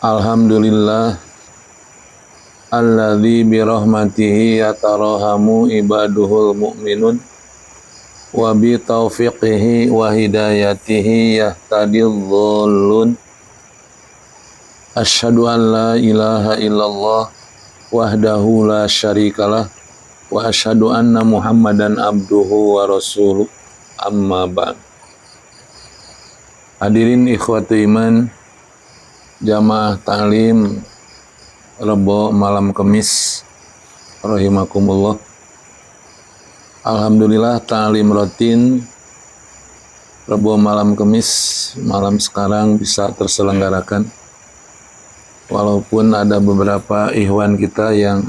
Alhamdulillah alladzi bi rahmatihi yatarahamu ibaduhul mu'minun wa bi taufiqihi wa hidayatihi yahtadil dhallun. Asyhadu an la ilaha illallah wahdahu la syarikalah wa asyhadu anna Muhammadan abduhu wa rasuluh, amma ba'd. Hadirin ikhwatu iman, jamaah ta'lim Rebo malam Kemis rahimakumullah. Alhamdulillah ta'lim rutin Rebo malam Kemis malam sekarang bisa terselenggarakan, walaupun ada beberapa ikhwan kita yang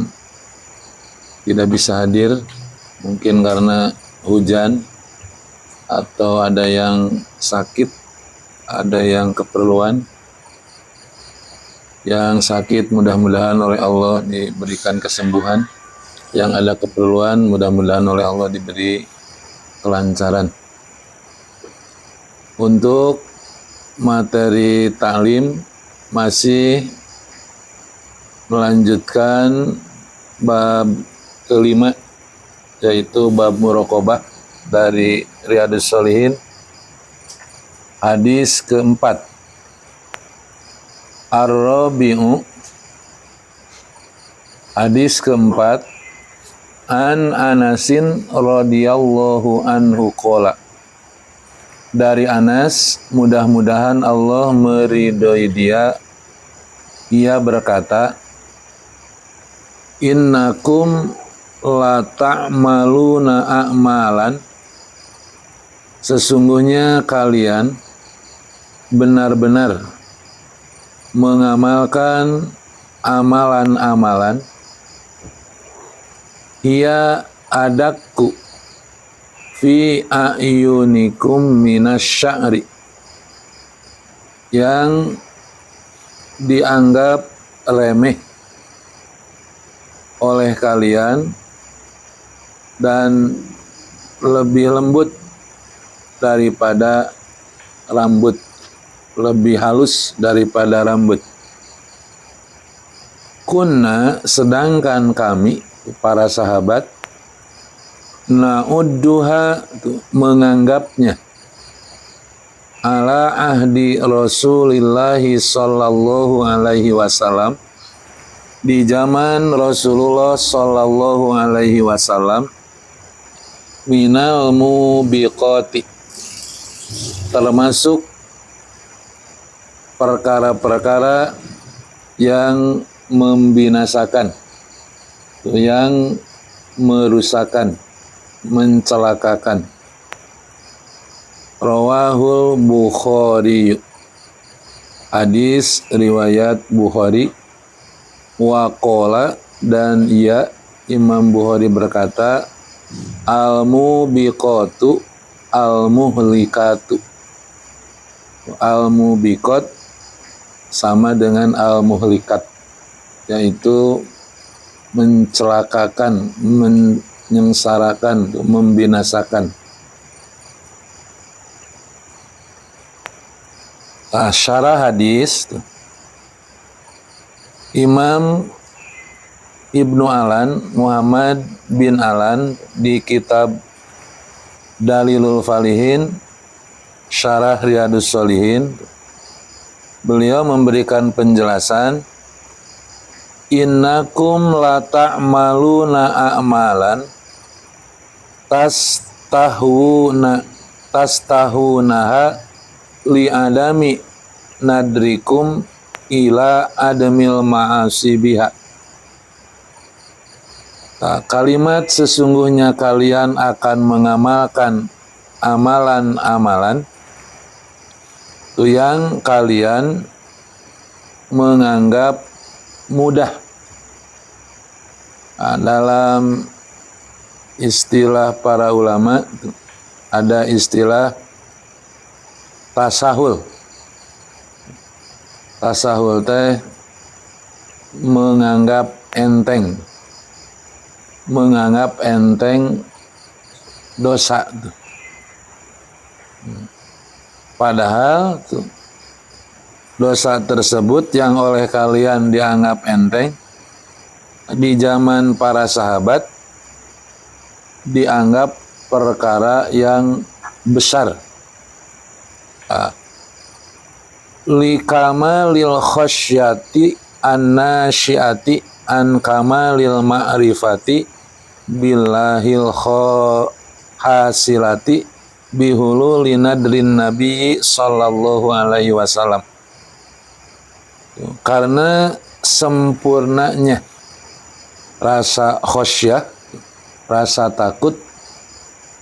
tidak bisa hadir, mungkin karena hujan atau ada yang sakit, ada yang keperluan. Yang sakit mudah-mudahan oleh Allah diberikan kesembuhan, yang ada keperluan mudah-mudahan oleh Allah diberi kelancaran. Untuk materi taklim masih melanjutkan bab kelima, yaitu bab muraqabah dari Riyadhus Shalihin, hadis keempat. Ar-Rabi'u, hadis keempat, an Anasin radhiyallahu anhu qala, dari Anas, mudah-mudahan Allah meridhoi dia, ia berkata, innakum la ta'maluna a'malan, sesungguhnya kalian benar-benar mengamalkan amalan-amalan, hiya adakku fi a'yunikum minasya'ri, yang dianggap remeh oleh kalian dan lebih lembut daripada rambut, lebih halus daripada rambut. Kunna, sedangkan kami para sahabat, na'udduha, menganggapnya, ala ahdi Rasulillahi sallallahu alaihi wasallam, di zaman Rasulullah sallallahu alaihi wasallam, minal mubiqati, termasuk perkara-perkara yang membinasakan, yang merusakkan, mencelakakan. Rawahul Bukhari, hadis riwayat Bukhari. Wa qala, dan ia Imam Bukhari berkata, al-mubiqatu al-muhlikatu. Al-mubiqat sama dengan al-muhlikat, yaitu mencelakakan, menyengsarakan, membinasakan. Syarah hadis, Imam Ibnu Alan, Muhammad bin Alan, di kitab Dalilul Falihin, Syarah Riyadhus Shalihin, beliau memberikan penjelasan, innakum la ta'maluna a'malan tastahunaha li adami nadrikum ila adamil ma'asi biha. Kalimat sesungguhnya kalian akan mengamalkan amalan-amalan yang kalian menganggap mudah. Dalam istilah para ulama ada istilah tasahul. Tasahul teh menganggap enteng, dosa. Padahal dosa tersebut yang oleh kalian dianggap enteng di zaman para sahabat dianggap perkara yang besar. Likamalil khasyati annasyiati an kamalil ma'rifati billahil hasilati bihulu linadrin nabi sallallahu alaihi wasallam. Karena sempurnanya rasa khasyah, rasa takut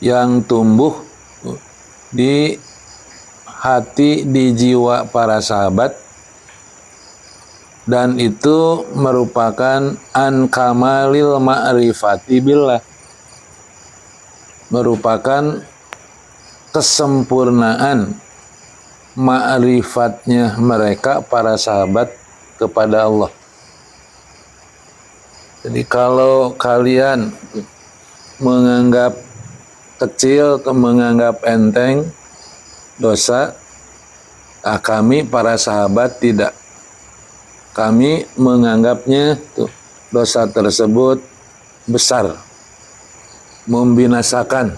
yang tumbuh di hati, di jiwa para sahabat, dan itu merupakan an kamalil ma'rifati billah, merupakan kesempurnaan ma'rifatnya mereka para sahabat kepada Allah. Jadi kalau kalian menganggap kecil atau menganggap enteng dosa, kami para sahabat tidak. Kami menganggapnya dosa tersebut besar, membinasakan,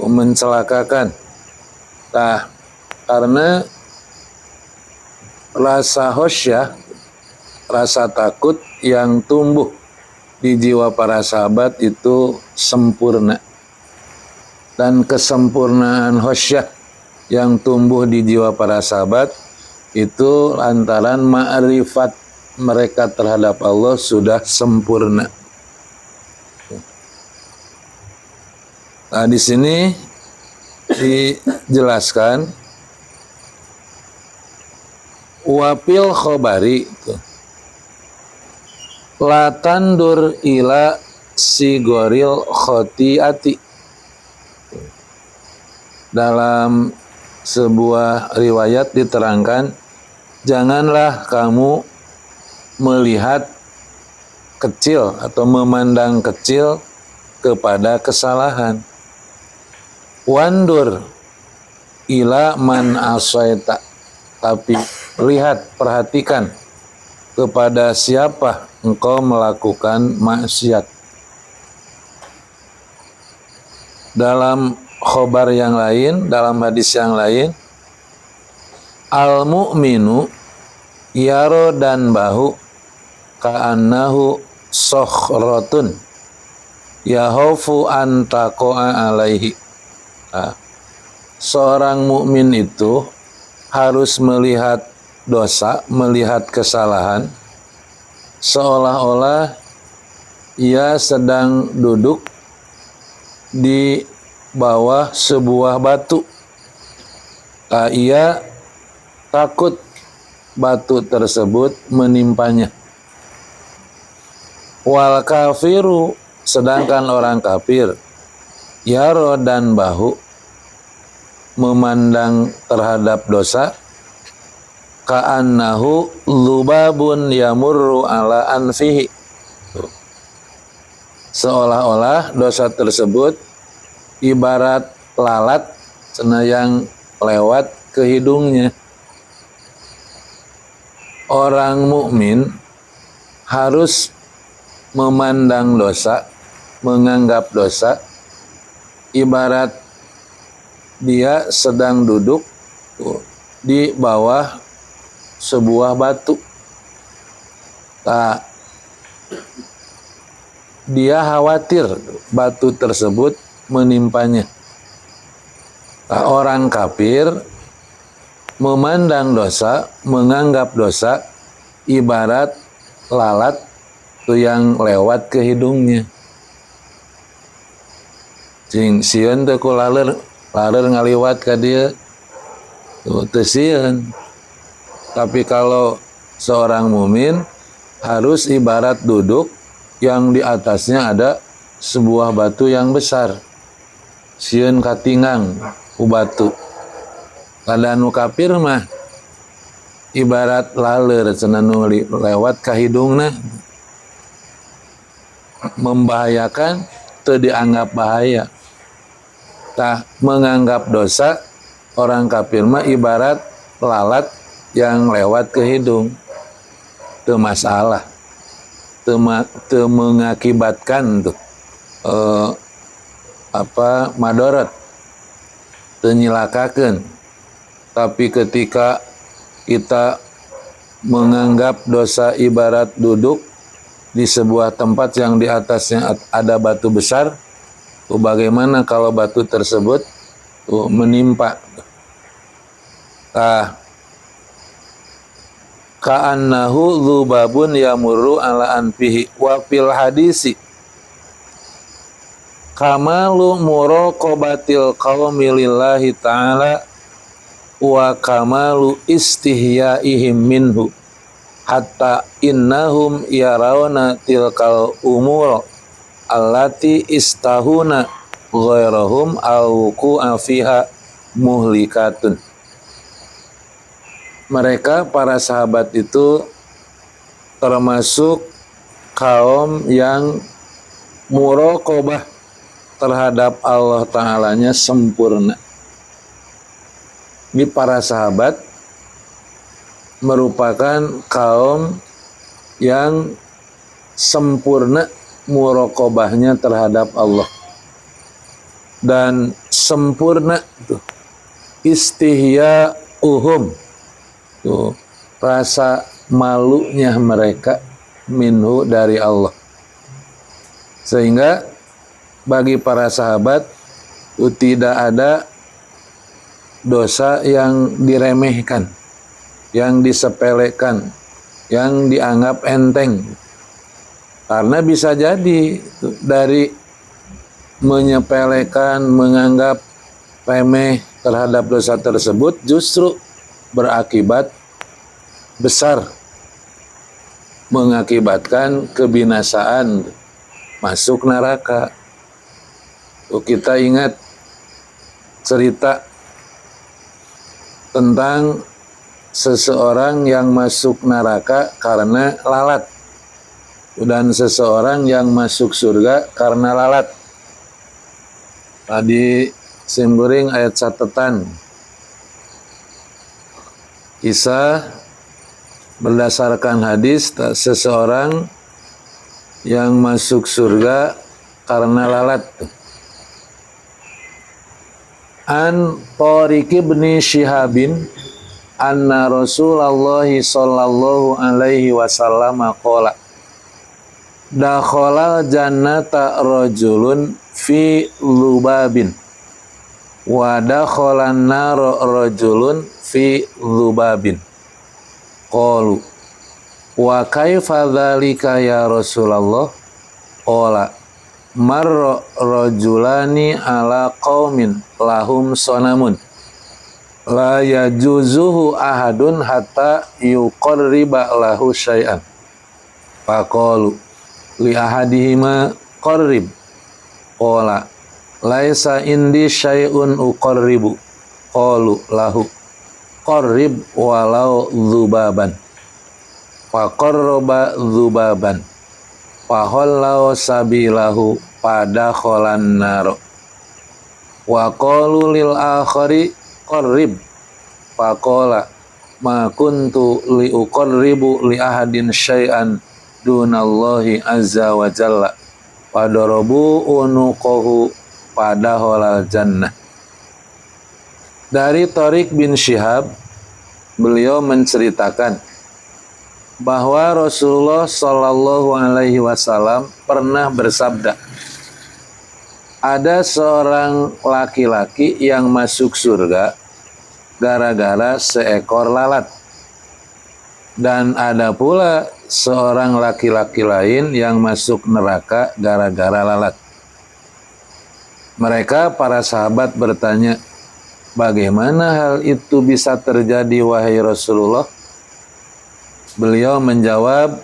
mencelakakan. Karena rasa khasyah, rasa takut yang tumbuh di jiwa para sahabat itu sempurna. Dan kesempurnaan khasyah yang tumbuh di jiwa para sahabat itu lantaran ma'rifat mereka terhadap Allah sudah sempurna. Nah, di sini dijelaskan wapil khobari la tandur ila sigoril khotiati. Dalam sebuah riwayat diterangkan, janganlah kamu melihat kecil atau memandang kecil kepada kesalahan. Wandur ila man asaita, tapi lihat, perhatikan kepada siapa engkau melakukan maksiat. Dalam khobar yang lain, dalam hadis yang lain, al-mu'minu yaro dan bahu ka'annahu sokhratun yahofu antaqo'a alaihi. Seorang mukmin itu harus melihat dosa, melihat kesalahan, seolah-olah ia sedang duduk di bawah sebuah batu. Ia takut batu tersebut menimpanya. Wal kafiru, sedangkan orang kafir, yaro dan bahu, memandang terhadap dosa, ka'annahu lubabun yamurru ala anfihi, seolah-olah dosa tersebut ibarat lalat yang lewat ke hidungnya. Orang mukmin harus memandang dosa, menganggap dosa ibarat dia sedang duduk di bawah sebuah batu. Dia khawatir batu tersebut menimpanya. Orang kafir memandang dosa, menganggap dosa ibarat lalat yang lewat ke hidungnya. Cing sieun teh ku laler ngaliwat ka dieu teu sieun. Tapi kalau seorang mumin harus ibarat duduk yang di atasnya ada sebuah batu yang besar. Sieun katingang ku batu. Kada nu kafir mah ibarat laler cenah nu lewat ka hidungna, membahayakan, teu dianggap bahaya. Menganggap dosa orang kafir mah ibarat lalat yang lewat ke hidung, teu masalah, teu mengakibatkan tuh madorot, teu nyilakakeun. Tapi ketika kita menganggap dosa ibarat duduk di sebuah tempat yang di atasnya ada batu besar, bagaimana kalau batu tersebut menimpa? Ka'annahu dzubabun yamurru ala anfihi wa fil hadisi kamalu muraqabatil qaumi lillahi ta'ala wa kamalu istihyaihim minhu hatta innahum yarawna tilkal umur allati istahuna ghairahum al-wuqu'a fiha muhlikatun. Mereka para sahabat itu termasuk kaum yang muraqabah terhadap Allah Ta'alanya sempurna. Ini para sahabat merupakan kaum yang sempurna muraqabahnya terhadap Allah, dan sempurna tuh istihya'uhum, tuh rasa malunya mereka minhu dari Allah, sehingga bagi para sahabat tidak ada dosa yang diremehkan, yang disepelekan, yang dianggap enteng. Karena bisa jadi dari menyepelekan, menganggap remeh terhadap dosa tersebut justru berakibat besar, mengakibatkan kebinasaan, masuk neraka. Kita ingat cerita tentang seseorang yang masuk neraka karena lalat, dan seseorang yang masuk surga karena lalat. Tadi simburing ayat catatan. Kisah berdasarkan hadis, seseorang yang masuk surga karena lalat. An Tariq bin Syihabin anna Rasulullah sallallahu alaihi wasallam qala dakhala jannata rajulun fi lubabin wa dakhala an-nar rajulun fi lubabin qalu wa kaifa dzalika ya Rasulullah qala marra rajulani ala qaumin lahum sonamun la yajuzuhu ahadun hatta yuqarriba lahu syai'an faqalu li ahadihima qarrib qala laisa indi syai'un uqarribu qalu lahu qarrib walau dzubaban faqarraba dzubaban fahallau sabilahu pada kholan naro wa qalu lil akhari qarrib faqala ma kuntu li uqarribu li ahadin syai'an dunallahi azza wa jalla padarabu unuqahu pada kholal jannah. Dari Tariq bin Syihab, beliau menceritakan bahwa Rasulullah Shallallahu Alaihi Wasallam pernah bersabda, ada seorang laki-laki yang masuk surga gara-gara seekor lalat, dan ada pula seorang laki-laki lain yang masuk neraka gara-gara lalat. Mereka para sahabat bertanya, bagaimana hal itu bisa terjadi wahai Rasulullah? Beliau menjawab,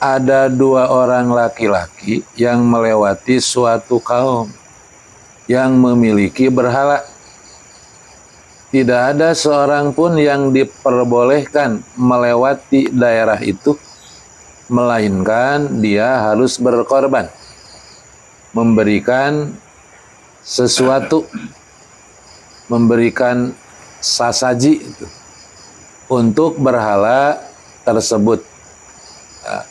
ada dua orang laki-laki yang melewati suatu kaum yang memiliki berhala. Tidak ada seorang pun yang diperbolehkan melewati daerah itu, melainkan dia harus berkorban, memberikan sesuatu, memberikan sasaji itu, untuk berhala tersebut. Nah,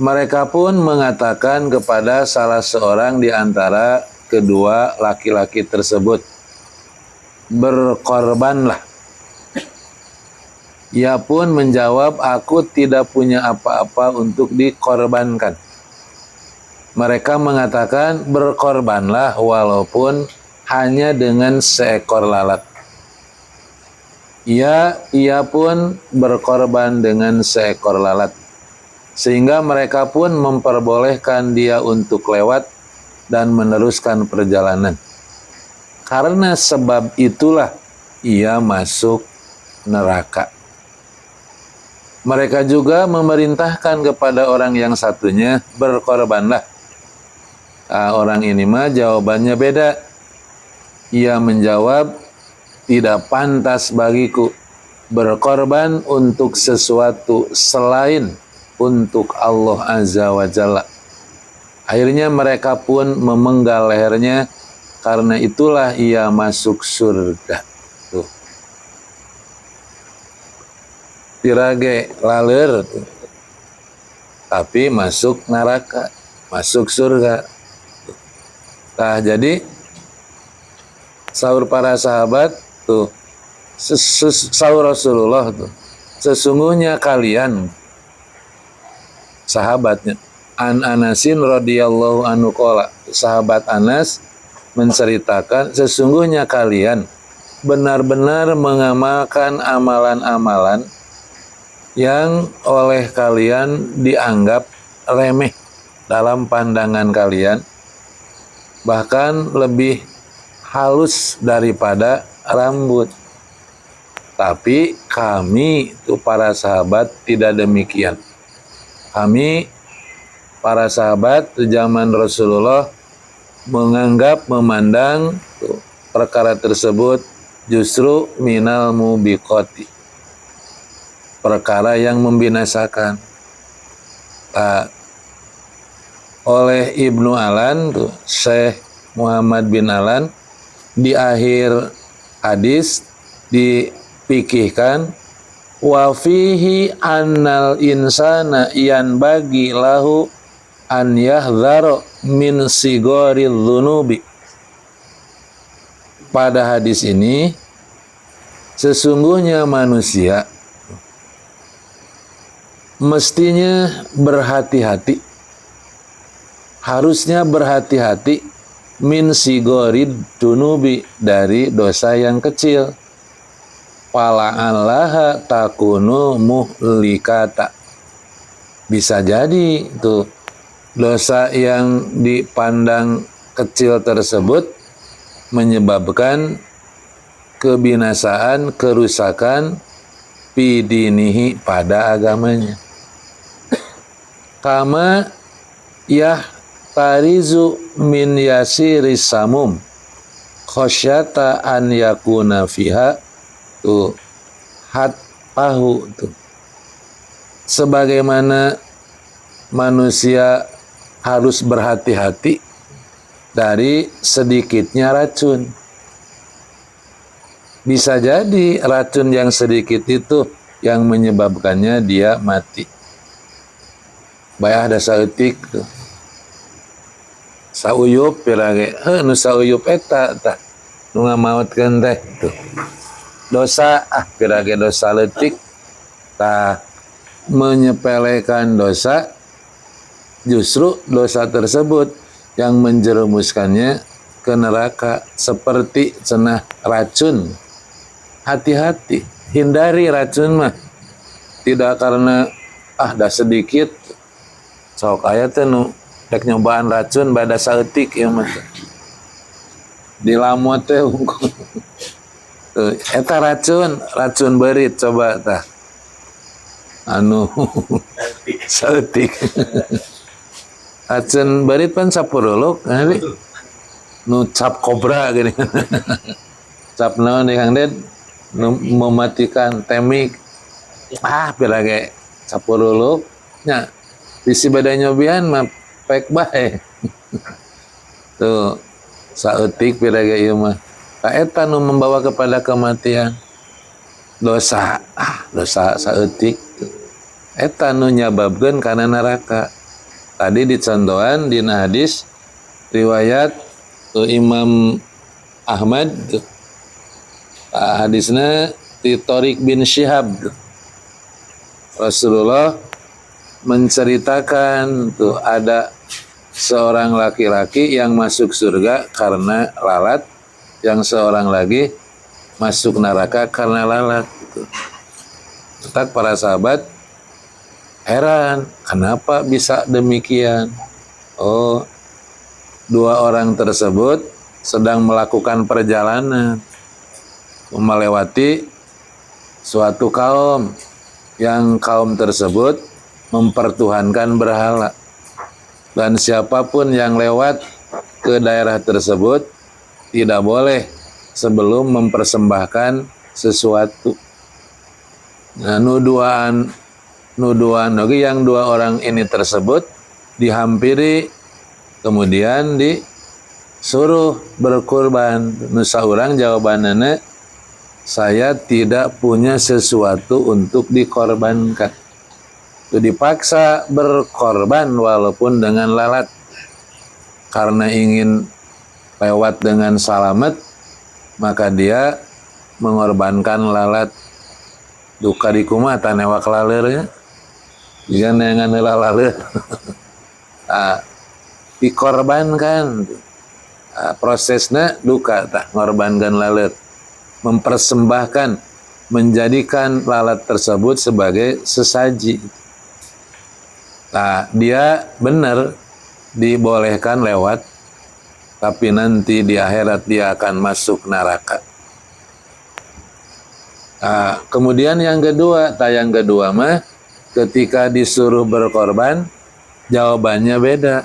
mereka pun mengatakan kepada salah seorang di antara kedua laki-laki tersebut, berkorbanlah. Ia pun menjawab, aku tidak punya apa-apa untuk dikorbankan. Mereka mengatakan, berkorbanlah walaupun hanya dengan seekor lalat. Ia pun berkorban dengan seekor lalat. Sehingga mereka pun memperbolehkan dia untuk lewat dan meneruskan perjalanan. Karena sebab itulah ia masuk neraka. Mereka juga memerintahkan kepada orang yang satunya, berkorbanlah. Orang ini mah jawabannya beda. Ia menjawab, tidak pantas bagiku berkorban untuk sesuatu selain untuk Allah Azza wa Jalla. Akhirnya mereka pun memenggal lehernya, karena itulah ia masuk surga. Tuh. Tirage laler, tapi masuk neraka, masuk surga. Nah, jadi sahur para sahabat tuh, sahur Rasulullah tuh, sesungguhnya kalian sahabatnya, An Anasin radhiyallahu anhu qala, sahabat Anas menceritakan, sesungguhnya kalian benar-benar mengamalkan amalan-amalan yang oleh kalian dianggap remeh dalam pandangan kalian, bahkan lebih halus daripada rambut. Tapi kami itu para sahabat tidak demikian. Kami para sahabat di zaman Rasulullah menganggap, memandang perkara tersebut justru minal mubiqati, perkara yang membinasakan. Oleh Ibnu Alan tuh, Syekh Muhammad bin Alan, di akhir hadis dipikirkan, wa fihi annal insana yanbaghi lahu an yahdhara min sigoril dzunubi. Pada hadis ini, sesungguhnya manusia mestinya berhati-hati, harusnya berhati-hati min sigorid dunubi, dari dosa yang kecil. Fala'allaha takunu muhlikata, bisa jadi tuh dosa yang dipandang kecil tersebut menyebabkan kebinasaan, kerusakan bidinihi, pada agamanya. Kama tarizu min yasiris samum khosyata an yakuna fiha tuh tahu tuh, sebagaimana manusia harus berhati-hati dari sedikitnya racun. Bisa jadi racun yang sedikit itu yang menyebabkannya dia mati. Bayah ada saeutik tuh, sauyup pirage, nu sauyup eta tah nu ngamaotkeun teh tuh. Dosa pirage dosa leutik, tah menyepelekan dosa, justru dosa tersebut yang menjerumuskannya ke neraka, seperti cenah racun. Hati-hati, hindari racun mah, tidak karena dah sedikit sok aya teh nu dek nyobaan racun bada saeutik ieu mah dilamot teh eta racun beurit, coba tah anu saeutik racun beurit pan sapuruluk nu cap kobra gini cap naon nih Kang Ded, nu mematikan temik pirage sapuruluk nya bisi badai nyobian mah pek bae tuh saeutik pirage ieu mah ka eta nu membawa kepada kematian. dosa dosa saeutik eta nu nyababkeun kana neraka. Tadi dicontohan dina hadis riwayat Imam Ahmad, hadisna di Tariq bin Syihab, Rasulullah menceritakan tuh ada seorang laki-laki yang masuk surga karena lalat, yang seorang lagi masuk neraka karena lalat. Tetap para sahabat heran, kenapa bisa demikian? Oh, dua orang tersebut sedang melakukan perjalanan melewati suatu kaum yang kaum tersebut mempertuhankan berhala, dan siapapun yang lewat ke daerah tersebut tidak boleh sebelum mempersembahkan sesuatu. Nah, nuduhan lagi yang dua orang ini tersebut dihampiri, kemudian disuruh berkurban. Nusa urang jawabannya, saya tidak punya sesuatu untuk dikorbankan. Itu dipaksa berkorban walaupun dengan lalat, karena ingin lewat dengan selamat, maka dia mengorbankan lalat. Duka di kumaha tanewak lalernya, jika nengan laler, dikorbankan. Prosesnya duka tak ngorbankan laler, mempersembahkan, menjadikan lalat tersebut sebagai sesaji. Nah, dia benar dibolehkan lewat, tapi nanti di akhirat dia akan masuk neraka. Nah, kemudian yang kedua mah ketika disuruh berkorban, jawabannya beda.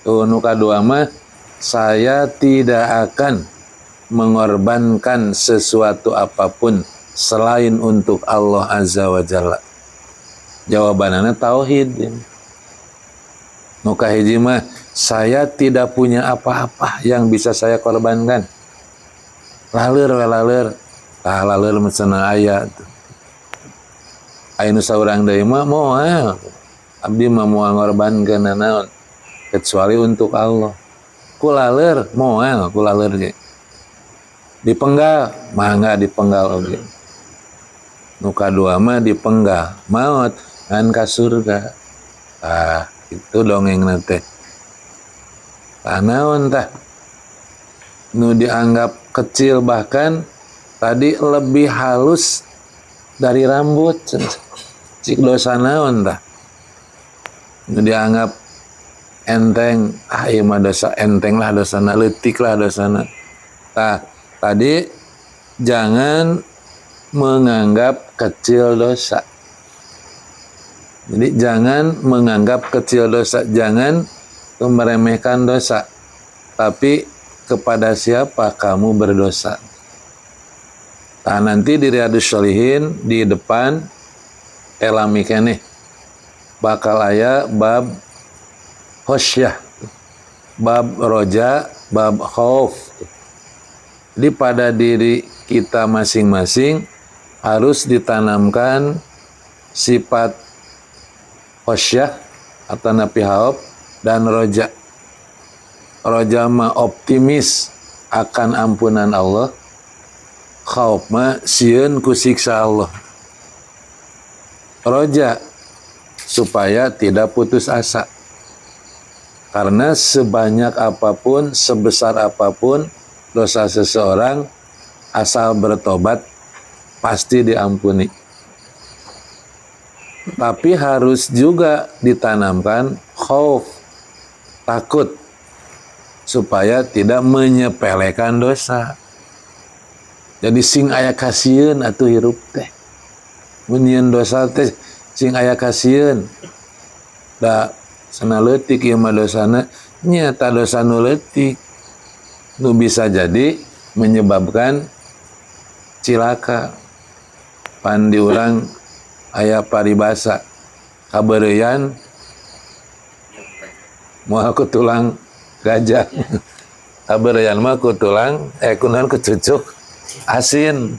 Nu kadua mah, saya tidak akan mengorbankan sesuatu apapun selain untuk Allah Azza wa Jalla. Jawabannya tauhid. Nu kahiji mah, saya tidak punya apa-apa yang bisa saya korbankan. Laler. Laler mecenah aya tuh. Ayeuna saurang deui mah moal. Abdi mah moal ngorbankeun naon kecuali untuk Allah. Ku laler moal, ku laler ge. Dipenggal, mangga dipenggal oge. Nu kadua mah dipenggal, maot ngan ka surga. Itu dongengna teh. Naon tah? Nu dianggap kecil bahkan tadi lebih halus dari rambut. Cik dosa naon tah? Nu dianggap enteng, ieu mah dosa enteng lah dosana, leutik lah dosana. Tah, tadi jangan menganggap kecil dosa. Jadi jangan menganggap kecil dosa, jangan meremehkan dosa. Tapi kepada siapa kamu berdosa? Nah, nanti di Riyadhus Shalihin di depan elami keneh bakal aya bab khosyah, bab roja, bab khauf. Jadi pada diri kita masing-masing harus ditanamkan sifat khosyah atau napi khauf dan roja. Roja mah optimis akan ampunan Allah, khauf mah sieun ku siksa Allah. Roja supaya tidak putus asa, karena sebanyak apapun, sebesar apapun dosa seseorang, asal bertobat pasti diampuni. Tapi harus juga ditanamkan khauf, takut, supaya tidak menyepelekan dosa. Jadi sing aya kasieun atuh hirup teh. Mun nyieun dosa teh sing aya kasieun. Da sana leutik ieu mah dosana, nya ta dosa nu leutik. Nu bisa jadi menyebabkan cilaka. Pan di urang aya paribasa kabeureuyan moal ku tulang gajah. Kabeureuyan mah ku tulang kunaon ku cucuk asin.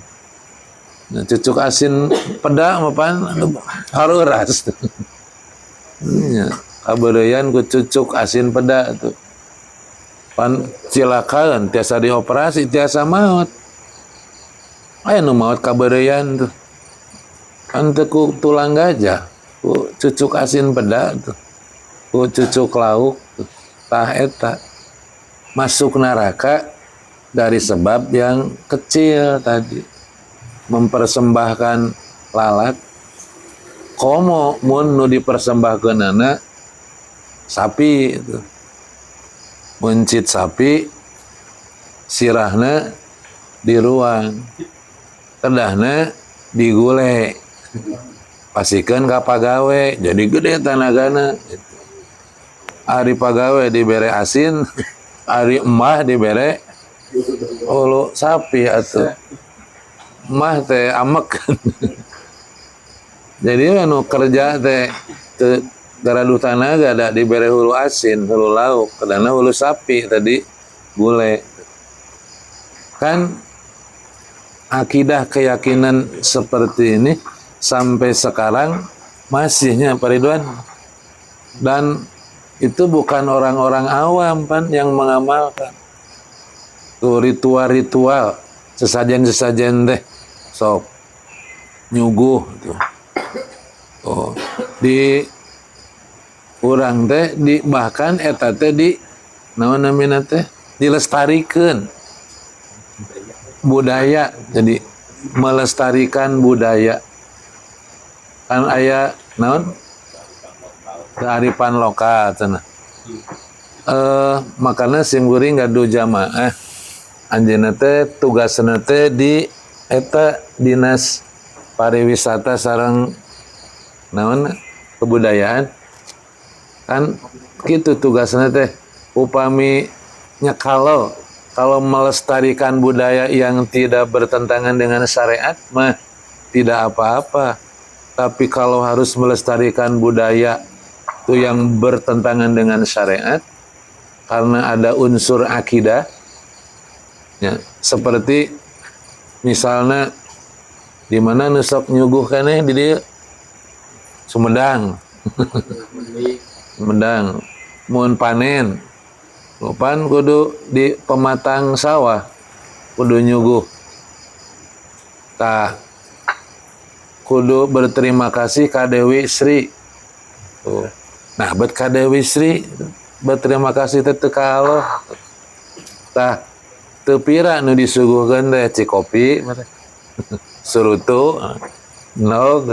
Nah, cucuk asin peda mapan harus ras. Ya, kabeureyan ku cucuk asin peda tuh. Pan cilakaan tiasa dioperasi tiasa maut. Aya nu maut kabeureyan tuh. Kan teu ku tulang gajah, ku cucuk asin peda tuh. Ku cucuk lauk tuh. Tah eta masuk neraka dari sebab yang kecil tadi. Mempersembahkan lalat komo mun nu dipersembahkeunana sapi itu. Muncit sapi sirahna diruang kedahna digule pasikeun ka pagawe jadi gede tanagana gitu. Ari pagawe dibere asin ari emah dibere ulu sapi atuh mah teh amek. Jadi anu kerja teh garadu tanaga ada dibere hulu asin, hulu lauk, kadana hulu sapi tadi gule. Kan akidah keyakinan seperti ini sampai sekarang masihnya Pak Ridwan. Dan itu bukan orang-orang awam Pan yang mengamalkan. Tuh ritual-ritual sesajen-sesajen teh sok nyuguh tuh. Oh, di urang teh di bahkan eta teh di naon namina teh dilestarikeun budaya, jadi melestarikan budaya. Kan aya naon kearifan lokal cenah. Makana simkuring ngadu jamaah anjeunna teh tugasna teh di eta dinas pariwisata sareng naon kebudayaan kan gitu tugasnya teh upami nya kalau melestarikan budaya yang tidak bertentangan dengan syariat mah tidak apa-apa, tapi kalau harus melestarikan budaya itu yang bertentangan dengan syariat karena ada unsur akidah ya, seperti misalnya di mana nusok nyuguh keneh di dieu Sumedang. Sumedang mun panen pan kudu di pematang sawah kudu nyuguh tah kudu berterima kasih ka Dewi Sri. Nah bet ka Dewi Sri berterima kasih teh ka Allah tah teu pira nu disuguhkeun teh cikopi surutu no.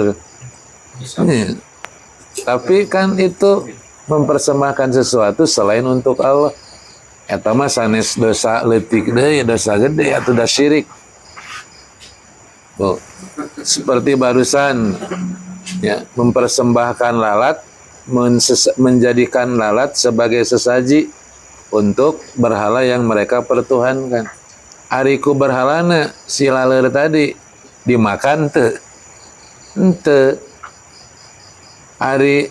Tapi kan itu mempersembahkan sesuatu selain untuk Allah. Eta mah sanes dosa leutik deui, dosa gede atuh da syirik. Oh, seperti barusan ya, mempersembahkan lalat, menjadikan lalat sebagai sesaji untuk berhala yang mereka pertuhankan. Ariku berhalana si laleur tadi dimakan teu? Henteu. Ari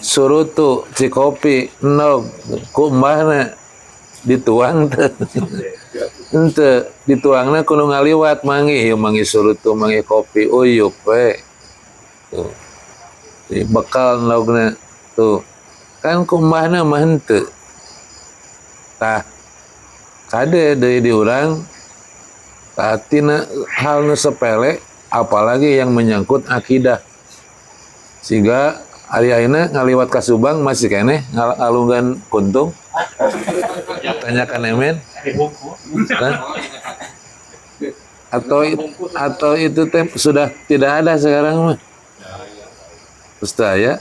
surutu cikopi no ku mbahna dituang teu? Henteu, dituangna kudu ngaliwat mangi, ieu mangi surutu, mangi kopi uyup we. Tuh. Di bekal laukna tuh. Kan ku mbahna mah henteu. Tah kade deui di urang tina hal nu sepele apalagi yang menyangkut akidah. Sehingga ari ayeuna ngaliwat ka Subang masih keneh ngalunggan kuntung. Tanyakan Emen. Kan? Atau itu teh sudah tidak ada sekarang mah. Ustaz ya.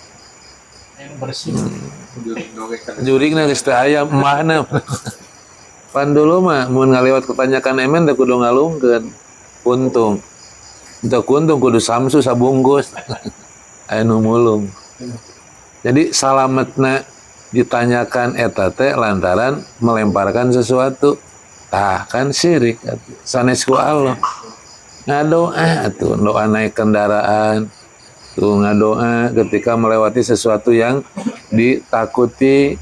Jurigna geus teu aya emahna. Pan dulu mah mun ngaliwat ketanyakan Emen teh kudu ngalungkeun kuntung. Teu kuntung kudu samsu sabungkus. Aya nu mulung. Jadi salametna ditanyakan eta teh lantaran melemparkan sesuatu. Tah kan syirik sanes ku Allah. Ngadoa atuh doa naik kendaraan. Tuh ngadoa ketika melewati sesuatu yang ditakuti.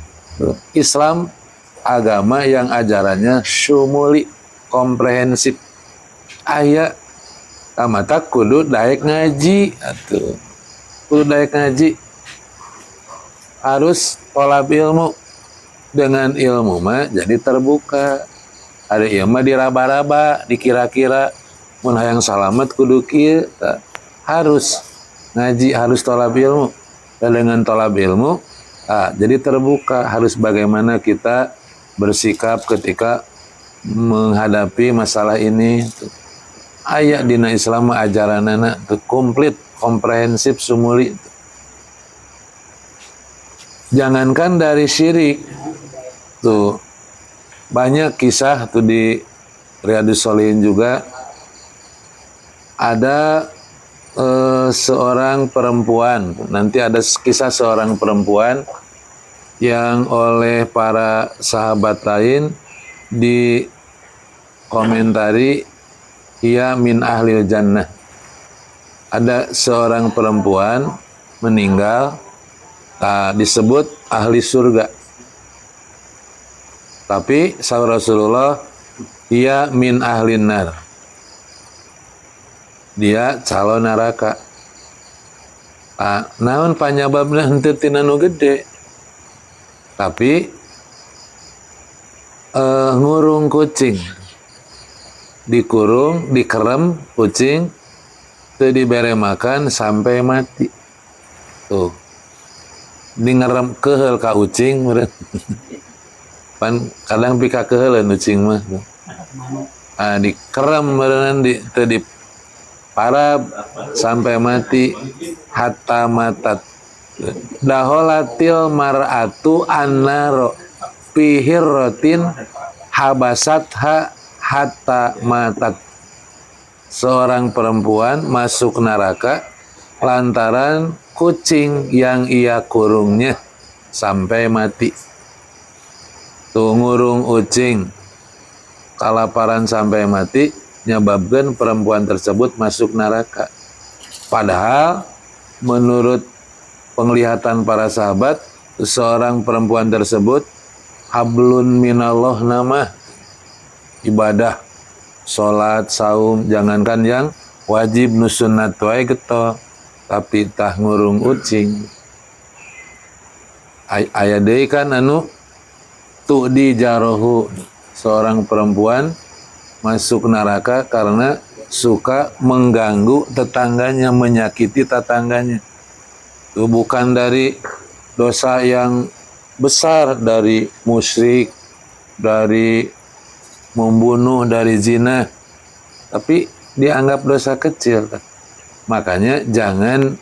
Islam agama yang ajarannya syumuli, komprehensif. Aya Mata kudu daek ngaji atuh. Kudu daek ngaji. Harus tolab ilmu. Dengan ilmu mah jadi terbuka. Ada ilmu diraba-raba, dikira-kira mun hayang salamet kudu kieu. Harus ngaji, harus tolab ilmu. Dan dengan tolab ilmu jadi terbuka. Harus bagaimana kita bersikap ketika menghadapi masalah ini. Aya dina Islam ajaranana komplit, komprehensif, sumuli. Jangankan dari syirik, tuh banyak kisah tuh di Riyadhus Shalihin juga ada seorang perempuan. Nanti ada kisah seorang perempuan yang oleh para sahabat lain dikomentari ia min ahlil jannah. Ada seorang perempuan meninggal disebut ahli surga. Tapi sahur Rasulullah ia min ahlin nar. Dia calon neraka. Naon panyababna henteu tina nu gede. Tapi ngurung kucing. Dikurung, dikerem kucing, teu dibere makan sampai mati. Tuh. Di ngerem keheul ka ucing meureun. Pan kadang pika keheuleun ucing mah. Dikerem meureun teu diparab sampai mati hatta matat. Daholatil mar'atu annaro fi hirratin habasatha hatta matat. Seorang perempuan masuk neraka lantaran kucing yang ia kurungnya sampai mati. Tuh ngurung ucing kalaparan sampai mati nyebabkan perempuan tersebut masuk neraka. Padahal menurut penglihatan para sahabat, seorang perempuan tersebut hablun minallah nama, ibadah, sholat, saum, jangankan yang wajib nusunat wae geto, tapi tah ngurung ucing. Aya deui kan anu tu'di jarohu, seorang perempuan masuk neraka karena suka mengganggu tetangganya, menyakiti tetangganya. Itu bukan dari dosa yang besar, dari musyrik, dari membunuh, dari zina, tapi dianggap dosa kecil. Makanya jangan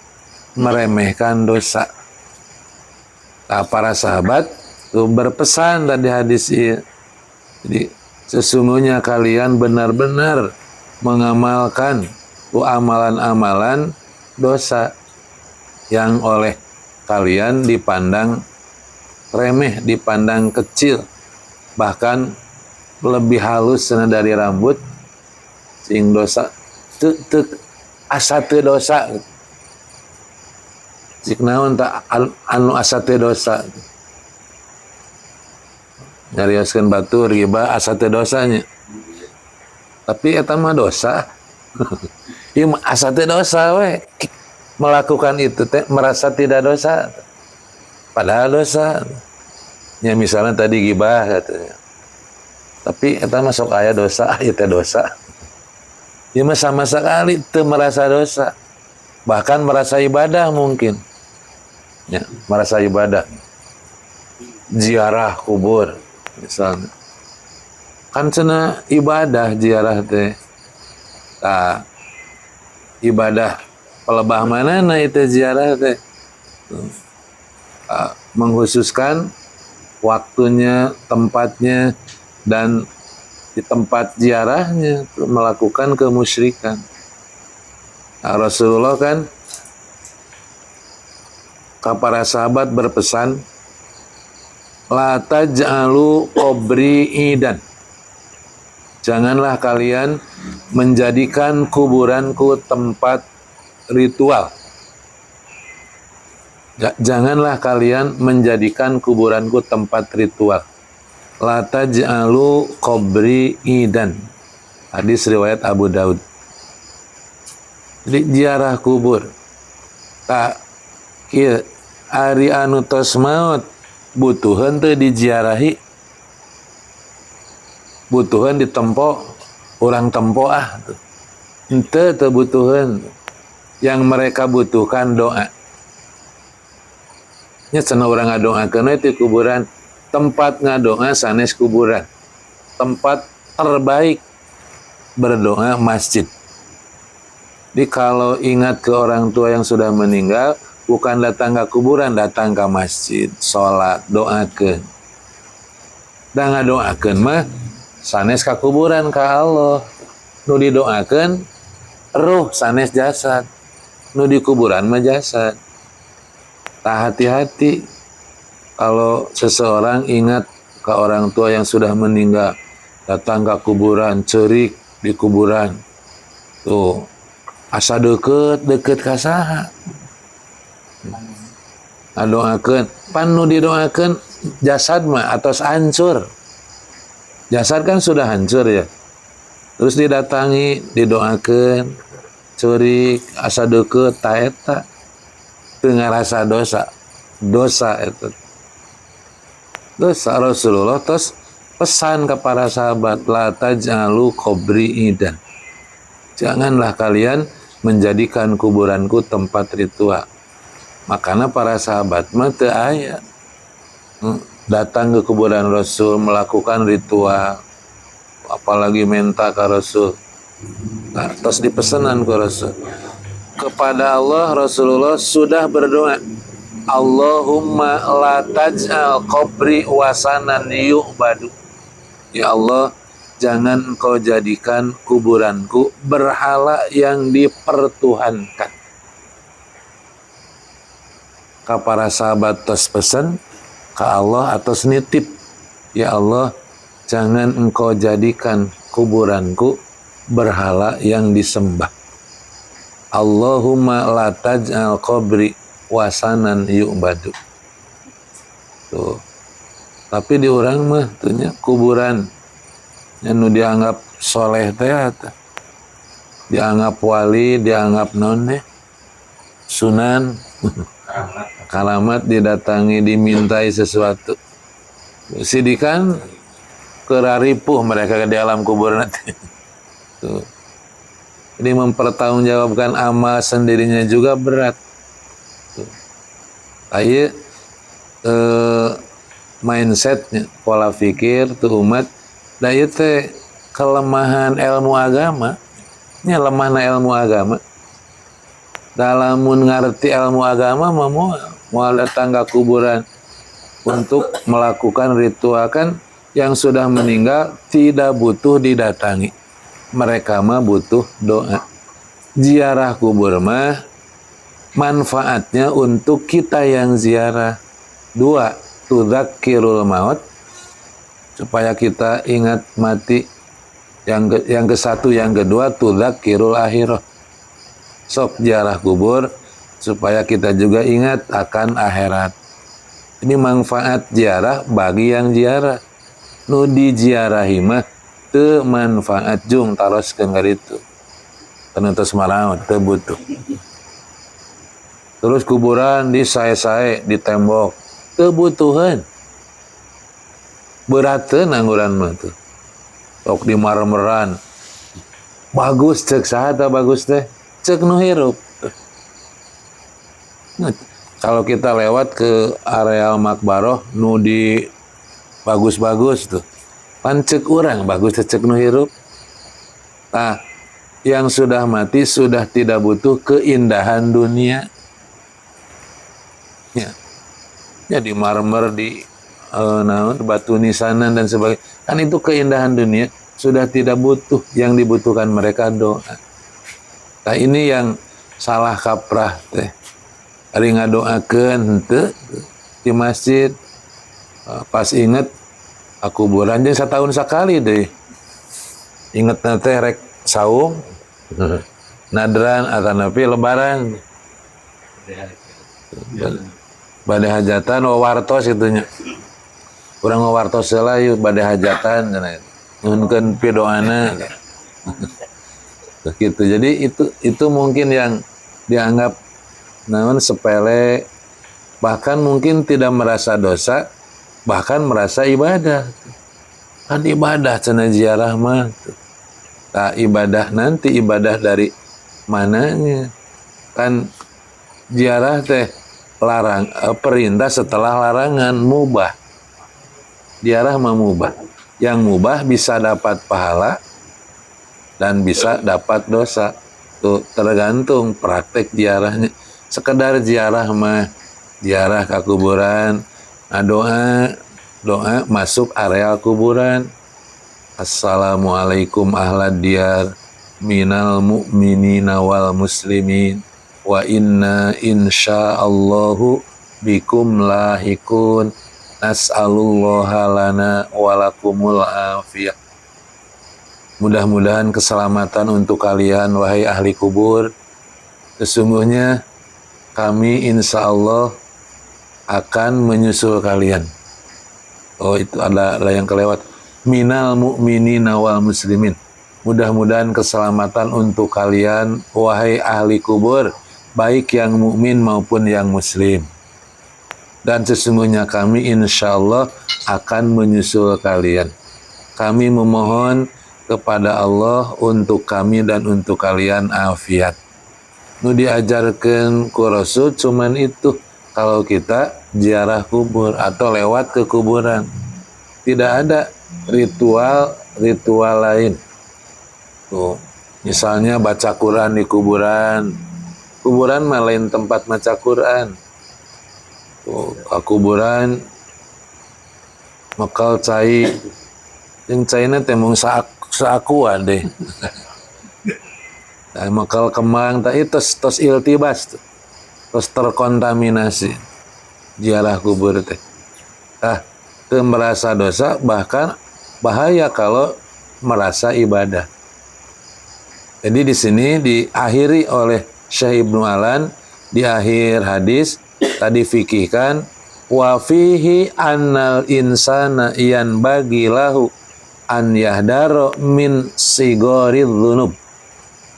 meremehkan dosa. Para sahabat tuh berpesan tadi hadis ini. Jadi sesungguhnya kalian benar-benar mengamalkan amalan-amalan dosa yang oleh kalian dipandang remeh, dipandang kecil, bahkan lebih halus dari rambut, sing dosa asa teu dosa, cik naon tak anu asa teu dosa, nyarioskeun batur ghibah asa teu dosanya, tapi eta mah dosa. Ieu asa teu dosa we, melakukan itu teh merasa tidak dosa, padahal dosa. Ya misalnya tadi ghibah katanya, tapi eta masuk aya dosa, aya teh dosa. Dia mah sama sekali teu merasa dosa. Bahkan merasa ibadah mungkin. Ya, merasa ibadah. Ziarah kubur misalnya. Kan cenah ibadah ziarah teh. Ibadah pelebah manana itu ziarah teh. Mengkhususkan waktunya, tempatnya, dan di tempat ziarahnya melakukan kemusyrikan. Rasulullah kan ke para sahabat berpesan, la taj'alu qabri idan. Janganlah kalian menjadikan kuburanku tempat ritual. Janganlah kalian menjadikan kuburanku tempat ritual. La taj'alu qabri idan. Hadis riwayat Abu Daud. Jadi ziarah kubur tak kieu ari anu tos maot butuhan teu diziarahi, butuhan ditempo orang tempo tuh. Henteu butuhan. Yang mereka butuhkan doa. Nya cenah urang ngadoakeun ti kuburan, tempat ngadoa sanes kuburan. Tempat terbaik berdoa masjid. Jadi kalau ingat ke orang tua yang sudah meninggal, bukan datang ke kuburan, datang ke masjid, sholat, doakeun. Da ngadoakeun mah sanes ka kuburan ka Allah. Nu didoakeun ruh sanes jasad. Nu di kuburan mah jasad. Tak hati-hati kalau seseorang ingat ke orang tua yang sudah meninggal, datang ke kuburan, cerik di kuburan. Tuh, asa deket ka saha. Ngadoakeun, pan nu didoakeun jasad mah atos hancur. Jasad kan sudah hancur ya. Terus didatangi, didoakeun, cerik, asa deket, ta eta teu ngarasa dosa itu. Dosa Rasulullah terus pesan kepada sahabat, la taj'alu qabri idan. Janganlah kalian menjadikan kuburanku tempat ritual. Makanya para sahabat mah teu aya datang ke kuburan Rasul melakukan ritual, apalagi minta ke Rasul. Nah, terus dipesanan ke Rasul. Kepada Allah Rasulullah sudah berdoa, Allahumma la taj'al qabri wasanan yu'badu. Ya Allah, jangan engkau jadikan kuburanku berhala yang dipertuhankan. Ka para sahabat tos pesan ke Allah atas nitip, ya Allah, jangan engkau jadikan kuburanku berhala yang disembah. Allahumma la taj'al qabri wasanan yu'badu. Tuh. Tapi di orang mah tuhnya kuburan yang dianggap soleh teh dianggap wali, dianggap non sunan kalamat didatangi dimintai sesuatu. Sidikan keraripuh mereka di alam kubur nanti. Tuh. Ini mempertanggungjawabkan amal sendirinya juga berat. Ayo mindsetnya, pola pikir tuh umat, da ieu teh kelemahan ilmu agama, nya lemahna ilmu agama. Dalamun ngarti ilmu agama mah mau datang ke kuburan untuk melakukan ritual kan yang sudah meninggal tidak butuh didatangi. Mereka mah butuh doa. Ziarah kubur mah manfaatnya untuk kita yang ziarah. 2, tudzakirul maut, supaya kita ingat mati. Yang ke-1, yang kedua tudzakirul akhirah. Sok ziarah kubur supaya kita juga ingat akan akhirat. Ini manfaat ziarah bagi yang ziarah. Nu diziarahi mah teu manfaat jung taroskeun garitu. Tentu semalaut teu butuh. Terus kuburan disae-sae di tembok teu butuhan. Berat teu nangguran mah tuh. Sok di marmeran. Bagus cek saha tah bagus teh? Cek nu hirup. Nah, kalau kita lewat ke areal makbaroh nu di bagus-bagus tuh. Pancek urang bagus cek nu hirup. Nah, yang sudah mati sudah tidak butuh keindahan dunia. Ya. Jadi marmer di batu nisanan dan sebagainya. Kan itu keindahan dunia sudah tidak butuh. Yang dibutuhkan mereka doa. Nah, ini yang salah kaprah teh. Ari ngadoakeun henteu di masjid. Pas inget kuburan jeung satahun sakali deh. Inget teh rek saum, nadran atanapi lebaran. Bade hajatan wawartos itunya. Urang wawartos heula yeuh bade hajatan cenah. Nuhunkeun pidoana. Begitu. Jadi itu mungkin yang dianggap namun sepele, bahkan mungkin tidak merasa dosa, bahkan merasa ibadah. Kan ibadah cenah ziarah mah. Tak ibadah nanti ibadah dari mananya? Kan ziarah teh perintah setelah larangan, mubah. Ziarah mah mubah. Yang mubah bisa dapat pahala dan bisa dapat dosa. Tuh tergantung praktek ziarahnya. Sekedar ziarah mah ziarah ke kuburan, doa masuk area kuburan. Assalamualaikum ahlad diyar minal mu'minina wal muslimin wa inna insyaallahu bikum lahikun nas'alullaha lana walakumul afiyah. Mudah-mudahan keselamatan untuk kalian wahai ahli kubur. Sesungguhnya kami insya Allah akan menyusul kalian. Oh, itu ada yang kelewat. Minal mu'minina wal muslimin. Mudah-mudahan keselamatan untuk kalian wahai ahli kubur, baik yang mukmin maupun yang muslim. Dan sesungguhnya kami insya Allah akan menyusul kalian. Kami memohon kepada Allah untuk kami dan untuk kalian afiat. Nu diajarkan ku Rasul cuman itu, kalau kita ziarah kubur atau lewat ke kuburan. Tidak ada ritual lain. Tuh, misalnya baca Quran di kuburan. Kuburan mah lain tempat baca Quran. Tuh, ke kuburan makal cai yang caina temung saakua deh. Nah, makal kembang tak itu tos iltibas tuh. Tos terkontaminasi ziarah kubur teh. Teu merasa dosa, bahkan bahaya kalau merasa ibadah. Jadi di sini diakhiri oleh Syekh Ibnu Alan di akhir hadis tadi fikihkan wa fihi annal insana yan bagilahu an yahdaro min sigoril dzunub.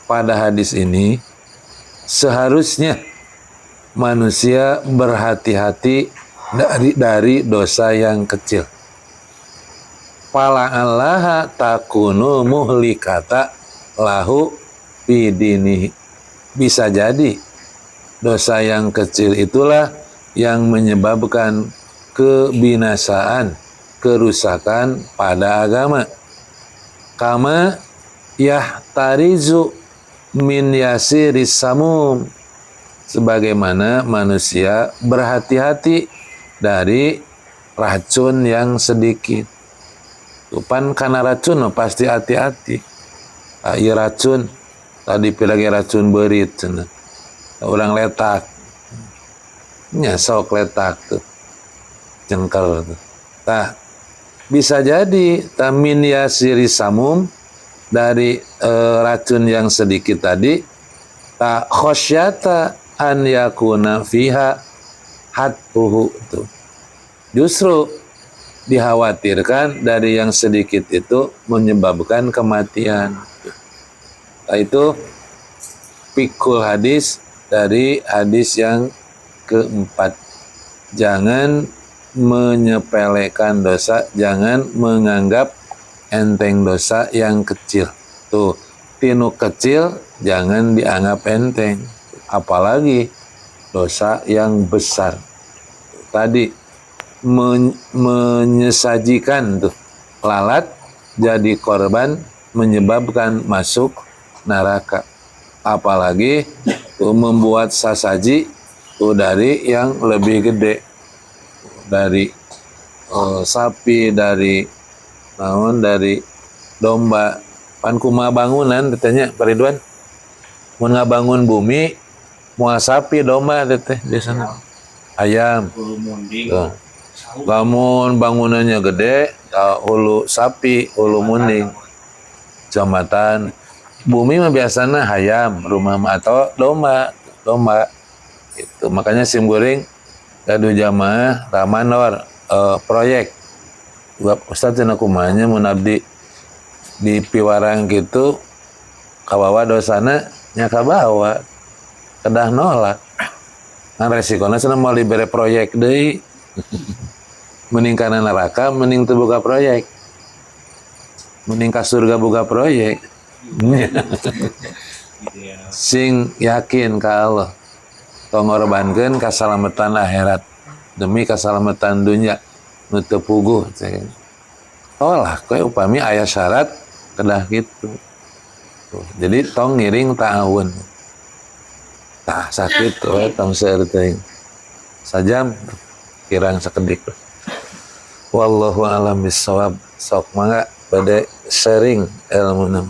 Pada hadis ini seharusnya manusia berhati-hati dari dosa yang kecil. Fala'allaha takunu muhlikata lahu bidinihi. Bisa jadi dosa yang kecil itulah yang menyebabkan kebinasaan, kerusakan pada agama. Kama yahtarizu min yasiris samum. Sebagaimana manusia berhati-hati dari racun yang sedikit. Tupan karena racun pasti hati-hati. Iya racun, tadi pilih racun berit. Orang letak. Nyasok letak tuh. Jengkel tuh. Nah, bisa jadi tamin yasiri samum dari racun yang sedikit tadi tak khosyata an yakuna fiha hatpuhu tuh. Justru dikhawatirkan dari yang sedikit itu menyebabkan kematian. Nah, itu fikul hadis dari hadis yang keempat. Jangan menyepelekan dosa, jangan menganggap enteng dosa yang kecil. Tuh, tinu kecil jangan dianggap enteng, apalagi dosa yang besar. Tadi menyesajikan tuh lalat jadi korban menyebabkan masuk neraka, apalagi tuh membuat sasaji tuh dari yang lebih gede, dari sapi, dari domba. Pan kumaha bangunan ditanya Pak Ridwan, mun ngabangun bumi moal sapi domba teh di sana ayam. Lamun bangunannya gede, ulu sapi, ulu munding. Jambatan bumi mah biasanya hayam, rumah mah atau domba. Itu makanya simkuring gaduh jamaah ramanor proyek. Ustaz cenah kumanya mun abdi di piwarang gitu kawawa dosana nya kabawa kedah nolak kan resikonya sana mau libere proyek deui mending kana neraka mending teu boga proyek mending ka surga boga proyek sing yakin ka Allah tong ngorbankeun kasalamatan akhirat demi kasalamatan dunya nu teu puguh olah koe upami aya syarat kedah kitu. Jadi tong ngiring tahun tah sakit we tong seueur teuing sajam kirang sakedik. Wallahu a'lam bishawab. Sok mangga bade sharing ilmu